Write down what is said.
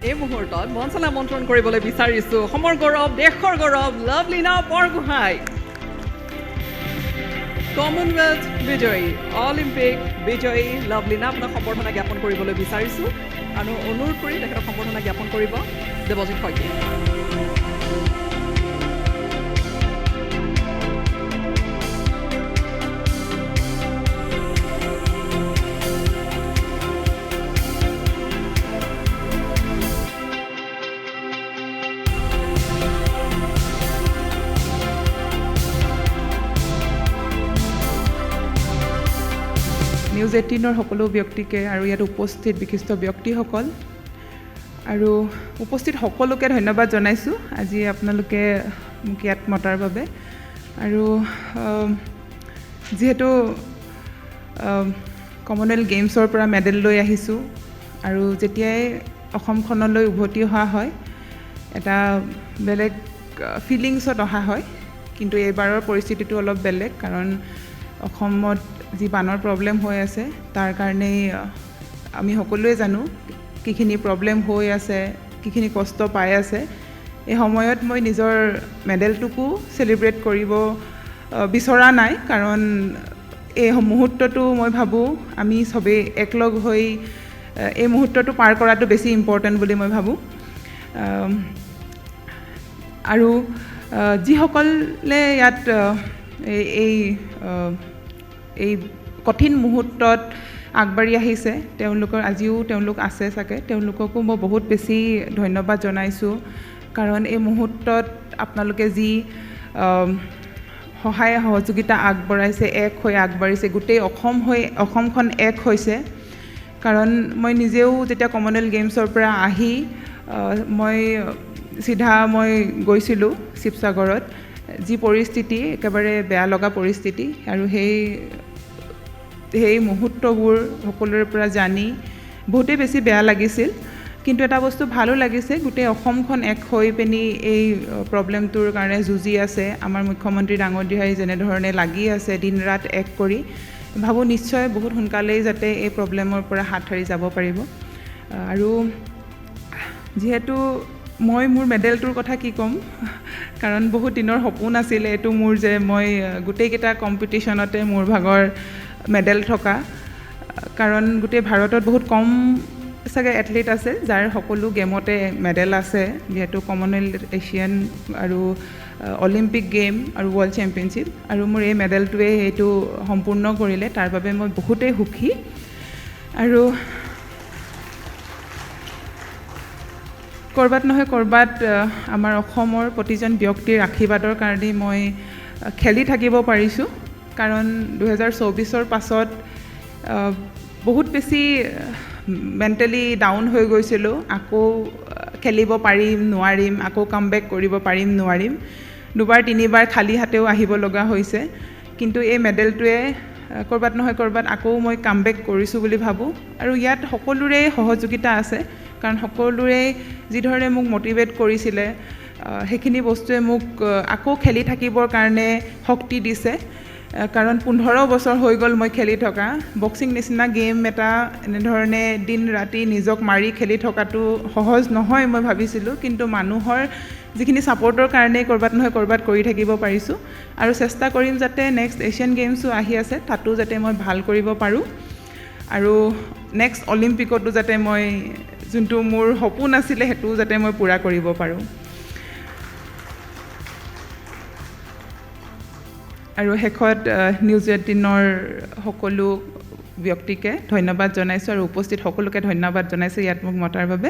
এই মুহূৰ্তত মঞ্চলৈ আমন্ত্ৰণ কৰিবলৈ বিচাৰিছোঁ সমৰ গৌৰৱ দেশৰ গৌৰৱ লাভলীনা বৰগোহাঁই কমনৱেলথ বিজয়ী অলিম্পিক বিজয়ী লাভলীনা আপোনাক সম্বৰ্ধনা জ্ঞাপন কৰিবলৈ বিচাৰিছোঁ আৰু অনুৰোধ কৰি তেখেতক সম্বৰ্ধনা জ্ঞাপন কৰিব দেৱজিৎ শইকীয়াই নিউজ 18ৰ সকলো ব্যক্তিকে আৰু ইয়াত উপস্থিত বিশিষ্ট ব্যক্তিসকল আৰু উপস্থিত সকলোকে ধন্যবাদ জনাইছোঁ আজি আপোনালোকে মোক ইয়াত মতাৰ বাবে আৰু যিহেতু কমনৱেলথ গেমছৰ পৰা মেডেল লৈ আহিছোঁ আৰু যেতিয়াই অসমখনলৈ উভতি অহা হয় এটা বেলেগ ফিলিংছত অহা হয় কিন্তু এইবাৰৰ পৰিস্থিতিটো অলপ বেলেগ কাৰণ অসমত যি বানৰ প্ৰব্লেম হৈ আছে তাৰ কাৰণেই আমি সকলোৱে জানো কিখিনি প্ৰব্লেম হৈ আছে কিখিনি কষ্ট পাই আছে এই সময়ত মই নিজৰ মেডেলটোকো চেলিব্ৰেট কৰিব বিচৰা নাই কাৰণ এই মুহূৰ্তটো মই ভাবোঁ আমি সবেই একলগ হৈ এই মুহূৰ্তটো পাৰ কৰাটো বেছি ইম্পৰ্টেণ্ট বুলি মই ভাবোঁ আৰু যিসকলে ইয়াত এই কঠিন মুহূৰ্তত আগবাঢ়ি আহিছে তেওঁলোক আছে চাগে তেওঁলোককো মই বহুত বেছি ধন্যবাদ জনাইছোঁ কাৰণ এই মুহূৰ্তত আপোনালোকে যি সহায় সহযোগিতা আগবঢ়াইছে এক হৈ আগবাঢ়িছে গোটেই অসমখন এক হৈছে কাৰণ মই নিজেও যেতিয়া কমনৱেলথ গেমছৰ পৰা আহি মই গৈছিলোঁ শিৱসাগৰত যি পৰিস্থিতি একেবাৰে বেয়া লগা পৰিস্থিতি আৰু সেই মুহূৰ্তবোৰ সকলোৰে পৰা জানি বহুতেই বেছি বেয়া লাগিছিল কিন্তু এটা বস্তু ভালো লাগিছে গোটেই অসমখন এক হৈ পিনি এই প্ৰব্লেমটোৰ কাৰণে যুঁজি আছে আমাৰ মুখ্যমন্ত্ৰী ডাঙৰীয়াই যেনেধৰণে লাগি আছে দিন ৰাত এক কৰি ভাবোঁ নিশ্চয় বহুত সোনকালেই যাতে এই প্ৰব্লেমৰ পৰা হাত সাৰি যাব পাৰিব আৰু যিহেতু মই মোৰ মেডেলটোৰ কথা কি ক'ম কাৰণ বহুত দিনৰ সপোন আছিলে এইটো মোৰ যে মই গোটেইকেইটা কম্পিটিশ্যনতে মোৰ ভাগৰ মেডেল থকা কাৰণ গোটেই ভাৰতত বহুত কম চাগে এথলিট আছে যাৰ সকলো গেমতে মেডেল আছে যিহেতু কমনৱেলথ এছিয়ান আৰু অলিম্পিক গেম আৰু ৱৰ্ল্ড চেম্পিয়নশ্বিপ আৰু মোৰ এই মেডেলটোৱে সেইটো সম্পূৰ্ণ কৰিলে তাৰ বাবে মই বহুতেই সুখী আৰু ক'ৰবাত নহয় ক'ৰবাত আমাৰ অসমৰ প্ৰতিজন ব্যক্তিৰ আশীৰ্বাদৰ কাৰণে মই খেলি থাকিব পাৰিছোঁ কাৰণ 2024ৰ পাছত বহুত বেছি মেণ্টেলি ডাউন হৈ গৈছিলোঁ আকৌ খেলিব পাৰিম নোৱাৰিম আকৌ কামবেক কৰিব পাৰিম নোৱাৰিম দুবাৰ তিনিবাৰ খালী হাতেও আহিব লগা হৈছে কিন্তু এই মেডেলটোৱে ক'ৰবাত নহয় ক'ৰবাত আকৌ মই কামবেক কৰিছোঁ বুলি ভাবোঁ আৰু ইয়াত সকলোৰে সহযোগিতা আছে কাৰণ সকলোৰে যিধৰণে মোক মটিভেট কৰিছিলে সেইখিনি বস্তুৱে মোক আকৌ খেলি থাকিবৰ কাৰণে শক্তি দিছে কাৰণ 15 বছৰ হৈ গ'ল মই খেলি থকা বক্সিং নিচিনা গেম এটা এনেধৰণে দিন ৰাতি নিজক মাৰি খেলি থকাটো সহজ নহয় মই ভাবিছিলোঁ কিন্তু মানুহৰ যিখিনি ছাপৰ্টৰ কাৰণে ক'ৰবাত নহয় ক'ৰবাত কৰি থাকিব পাৰিছোঁ আৰু চেষ্টা কৰিম যাতে নেক্সট এছিয়ান গেমছো আহি আছে তাতো যাতে মই ভাল কৰিব পাৰোঁ আৰু নেক্সট অলিম্পিকতো যাতে মই যোনটো মোৰ সপোন আছিলে সেইটো যাতে মই পূৰা কৰিব পাৰোঁ আৰু শেষত নিউজ 18ৰ সকলো ব্যক্তিকে ধন্যবাদ জনাইছোঁ আৰু উপস্থিত সকলোকে ধন্যবাদ জনাইছোঁ ইয়াত মোক মতাৰ বাবে